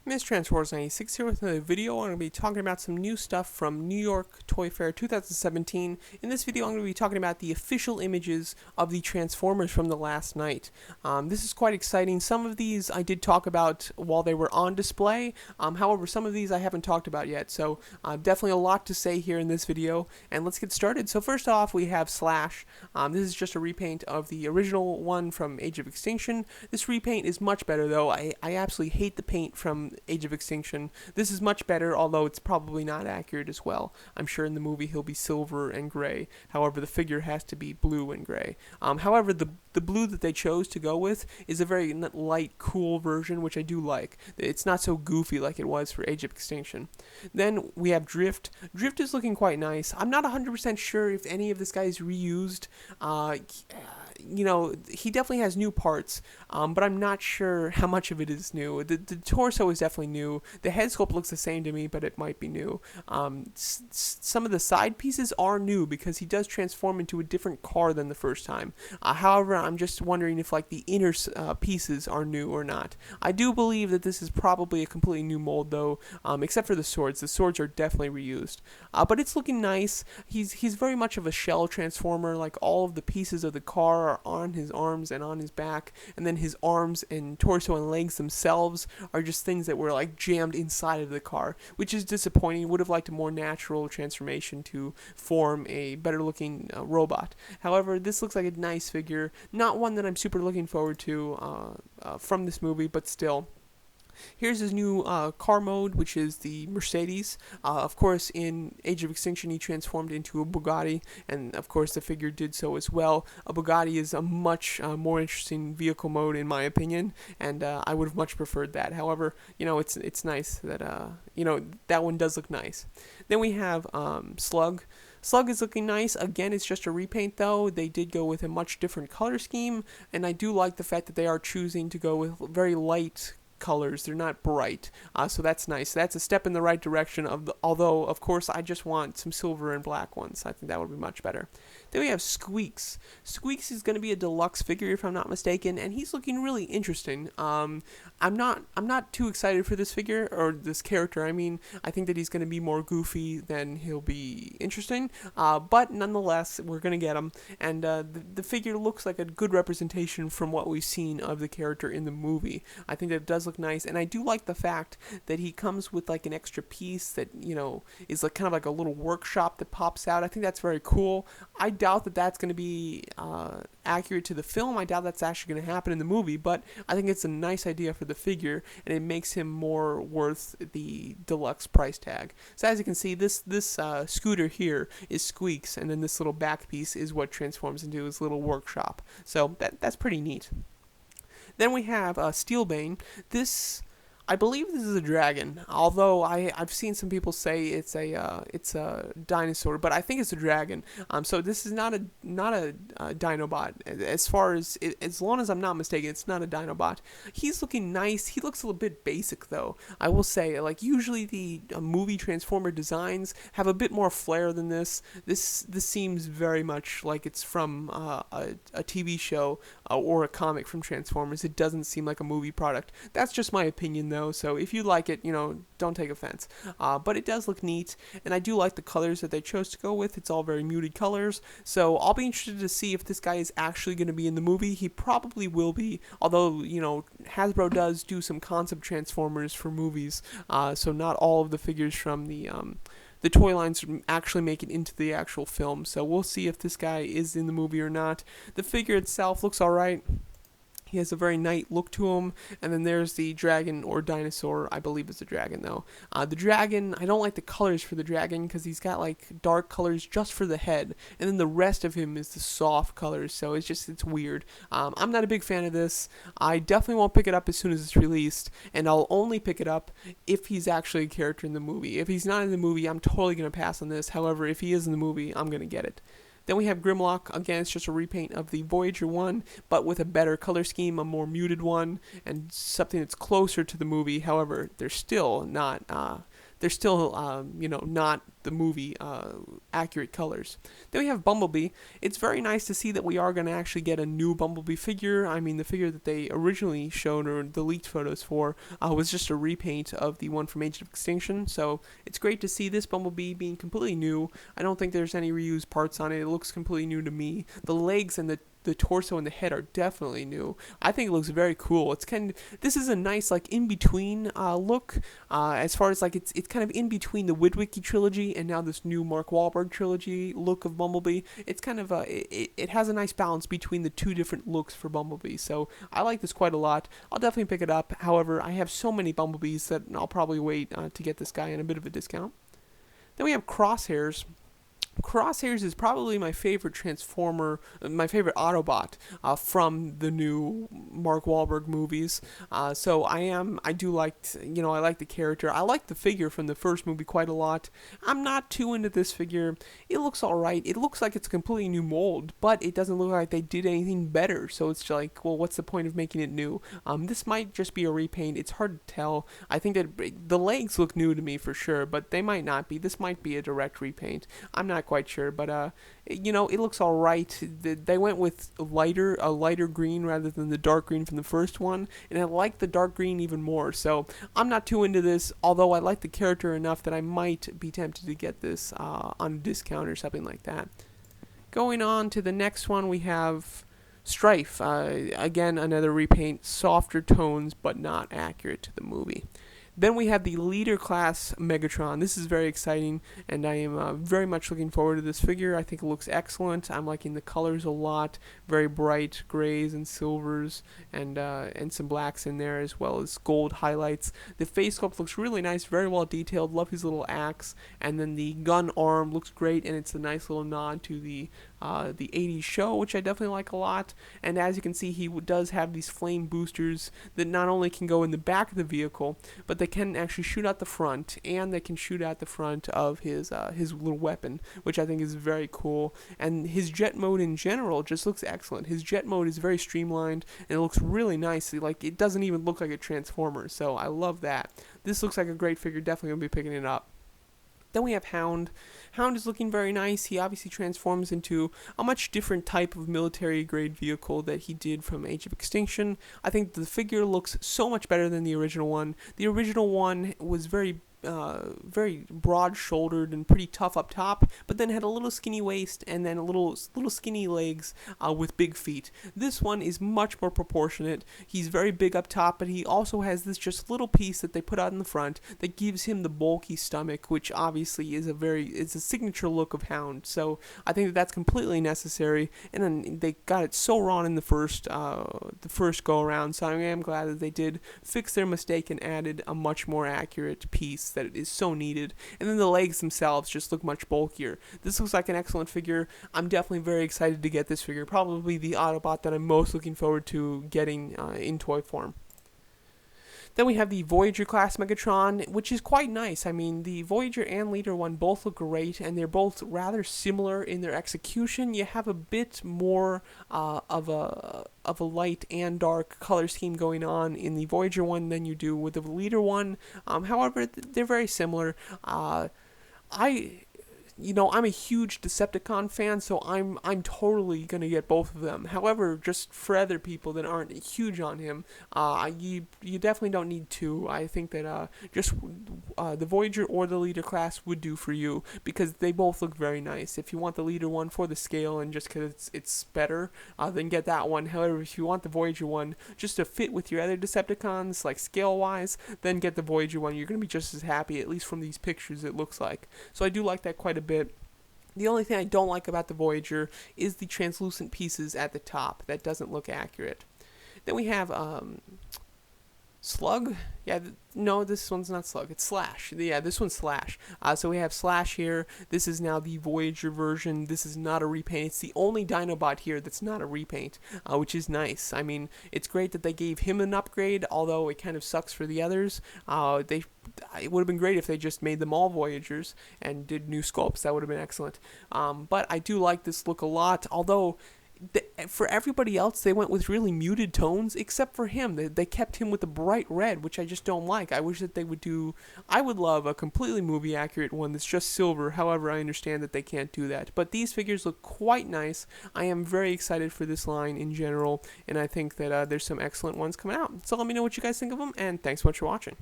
Miss Transformers 96 here with another video. I'm going to be talking about some new stuff from New York Toy Fair 2017. In this video, I'm going to be talking about the official images of the Transformers from the last night. This is quite exciting. Some of these I did talk about while they were on display. However, some of these I haven't talked about yet. So definitely a lot to say here in this video. And let's get started. So first off, we have Slash. This is just a repaint of the original one from Age of Extinction. This repaint is much better though. I absolutely hate the paint from Age of Extinction. This is much better, although it's probably not accurate as well. I'm sure in the movie he'll be silver and gray. However, the figure has to be blue and gray. However, the blue that they chose to go with is a very light, cool version, which I do like. It's not so goofy like it was for Age of Extinction. Then we have Drift. Drift is looking quite nice. I'm not 100% sure if any of this guy is reused. You know, he definitely has new parts, but I'm not sure how much of it is new. The torso is definitely new. The head sculpt looks the same to me, but it might be new. Some of the side pieces are new because he does transform into a different car than the first time. However, I'm just wondering if like the inner pieces are new or not. I do believe that this is probably a completely new mold though, except for the swords. The swords are definitely reused, but it's looking nice. He's very much of a shell transformer. Like all of the pieces of the car are on his arms and on his back, and then his arms and torso and legs themselves are just things that were like jammed inside of the car, which is disappointing. Would have liked a more natural transformation to form a better looking robot. However, this looks like a nice figure, not one that I'm super looking forward to from this movie, but still. Here's his new car mode, which is the Mercedes. Of course, in Age of Extinction, he transformed into a Bugatti, and of course, the figure did so as well. A Bugatti is a much more interesting vehicle mode, in my opinion, and I would have much preferred that. However, you know, it's nice that you know, that one does look nice. Then we have Slug. Slug is looking nice. Again, it's just a repaint though. They did go with a much different color scheme, and I do like the fact that they are choosing to go with very light colors. They're not bright, so that's nice. That's a step in the right direction, although of course I just want some silver and black ones. I think that would be much better. Then we have Sqweeks. Squeaks is going to be a deluxe figure if I'm not mistaken, and he's looking really interesting. I'm not too excited for this figure, or this character. I mean, I think that he's going to be more goofy than he'll be interesting, but nonetheless we're going to get him, and the figure looks like a good representation from what we've seen of the character in the movie. I think that it does look nice, and I do like the fact that he comes with like an extra piece that, you know, is like kind of like a little workshop that pops out. I think that's very cool. I doubt that that's going to be accurate to the film. I doubt that's actually going to happen in the movie, but I think it's a nice idea for the figure, and it makes him more worth the deluxe price tag. So as you can see, this scooter here is Squeaks, and then this little back piece is what transforms into his little workshop. So that's pretty neat. Then we have Steel Bane. I believe this is a dragon, although I've seen some people say it's a dinosaur, but I think it's a dragon. So this is not a Dinobot. As long as I'm not mistaken, it's not a Dinobot. He's looking nice. He looks a little bit basic though. I will say, like usually the movie Transformer designs have a bit more flair than this. This seems very much like it's from a TV show or a comic from Transformers. It doesn't seem like a movie product. That's just my opinion though. So if you like it, you know, don't take offense. But it does look neat, and I do like the colors that they chose to go with. It's all very muted colors. So I'll be interested to see if this guy is actually going to be in the movie. He probably will be, although, you know, Hasbro does do some concept Transformers for movies. So not all of the figures from the toy lines actually make it into the actual film. So we'll see if this guy is in the movie or not. The figure itself looks alright. He has a very nice look to him, and then there's the dragon or dinosaur. I believe it's a dragon though. The dragon, I don't like the colors for the dragon because he's got like dark colors just for the head, and then the rest of him is the soft colors. So it's weird. I'm not a big fan of this. I definitely won't pick it up as soon as it's released, and I'll only pick it up if he's actually a character in the movie. If he's not in the movie, I'm totally gonna pass on this. However, if he is in the movie, I'm gonna get it. Then we have Grimlock. Again, it's just a repaint of the Voyager one, but with a better color scheme, a more muted one, and something that's closer to the movie. However, they're still not, you know, not the movie accurate colors. Then we have Bumblebee. It's very nice to see that we are going to actually get a new Bumblebee figure. I mean, the figure that they originally showed, or the leaked photos for, was just a repaint of the one from Age of Extinction. So it's great to see this Bumblebee being completely new. I don't think there's any reused parts on it. It looks completely new to me. The legs and the torso and the head are definitely new. I think it looks very cool. This is a nice like in between look, as far as like it's kind of in between the Witwicky trilogy and now this new Mark Wahlberg trilogy look of Bumblebee. It's kind of it has a nice balance between the two different looks for Bumblebee. So I like this quite a lot. I'll definitely pick it up. However, I have so many Bumblebees that I'll probably wait to get this guy in a bit of a discount. Then we have Crosshairs. Crosshairs is probably my favorite Transformer, my favorite Autobot from the new Mark Wahlberg movies. So I do like, I like the character. I like the figure from the first movie quite a lot. I'm not too into this figure. It looks alright. It looks like it's a completely new mold, but it doesn't look like they did anything better. So it's like, well, what's the point of making it new? This might just be a repaint. It's hard to tell. I think that the legs look new to me for sure, but they might not be. This might be a direct repaint. I'm not quite sure, but it looks all right. They went with a lighter green rather than the dark green from the first one, and I like the dark green even more. So I'm not too into this, although I like the character enough that I might be tempted to get this on a discount or something like that. Going on to the next one, we have Strife. Again, another repaint, softer tones, but not accurate to the movie. Then we have the Leader Class Megatron. This is very exciting, and I am very much looking forward to this figure. I think it looks excellent. I'm liking the colors a lot. Very bright grays and silvers, and some blacks in there, as well as gold highlights. The face sculpt looks really nice, very well detailed. Love his little axe, and then the gun arm looks great, and it's a nice little nod to the 80s show, which I definitely like a lot. And as you can see, he does have these flame boosters that not only can go in the back of the vehicle, but they can actually shoot out the front, and they can shoot out the front of his little weapon, which I think is very cool. And his jet mode in general just looks excellent. His jet mode is very streamlined, and it looks really nice. Like, it doesn't even look like a Transformer, so I love that. This looks like a great figure. Definitely going to be picking it up. Then we have Hound. Hound is looking very nice. He obviously transforms into a much different type of military-grade vehicle that he did from Age of Extinction. I think the figure looks so much better than the original one. The original one was very broad-shouldered and pretty tough up top, but then had a little skinny waist and then little skinny legs with big feet. This one is much more proportionate. He's very big up top, but he also has this just little piece that they put out in the front that gives him the bulky stomach, which obviously is a signature look of Hound. So I think that's completely necessary. And then they got it so wrong in the first go around. So I am glad that they did fix their mistake and added a much more accurate piece that it is so needed. And then the legs themselves just look much bulkier. This looks like an excellent figure. I'm definitely very excited to get this figure. Probably the Autobot that I'm most looking forward to getting in toy form. Then we have the Voyager class Megatron, which is quite nice. I mean, the Voyager and Leader one both look great, and they're both rather similar in their execution. You have a bit more of a light and dark color scheme going on in the Voyager one than you do with the Leader one. However, they're very similar. I'm a huge Decepticon fan, so I'm totally gonna get both of them. However, just for other people that aren't huge on him, you definitely don't need two. I think that just the Voyager or the Leader class would do for you, because they both look very nice. If you want the Leader one for the scale and just because it's better, then get that one. However, if you want the Voyager one just to fit with your other Decepticons, like scale-wise, then get the Voyager one. You're gonna be just as happy, at least from these pictures it looks like. So I do like that quite a bit. The only thing I don't like about the Voyager is the translucent pieces at the top. That doesn't look accurate. Then we have Slug? Yeah, no, this one's not Slug. It's Slash. Yeah, this one's Slash. So we have Slash here. This is now the Voyager version. This is not a repaint. It's the only Dinobot here that's not a repaint, which is nice. I mean, it's great that they gave him an upgrade, although it kind of sucks for the others. It would have been great if they just made them all Voyagers and did new sculpts. That would have been excellent. But I do like this look a lot, although for everybody else, they went with really muted tones, except for him. They kept him with the bright red, which I just don't like. I wish that they would do. I would love a completely movie accurate one that's just silver. However, I understand that they can't do that. But these figures look quite nice. I am very excited for this line in general, and I think that there's some excellent ones coming out. So let me know what you guys think of them, and thanks so much for watching.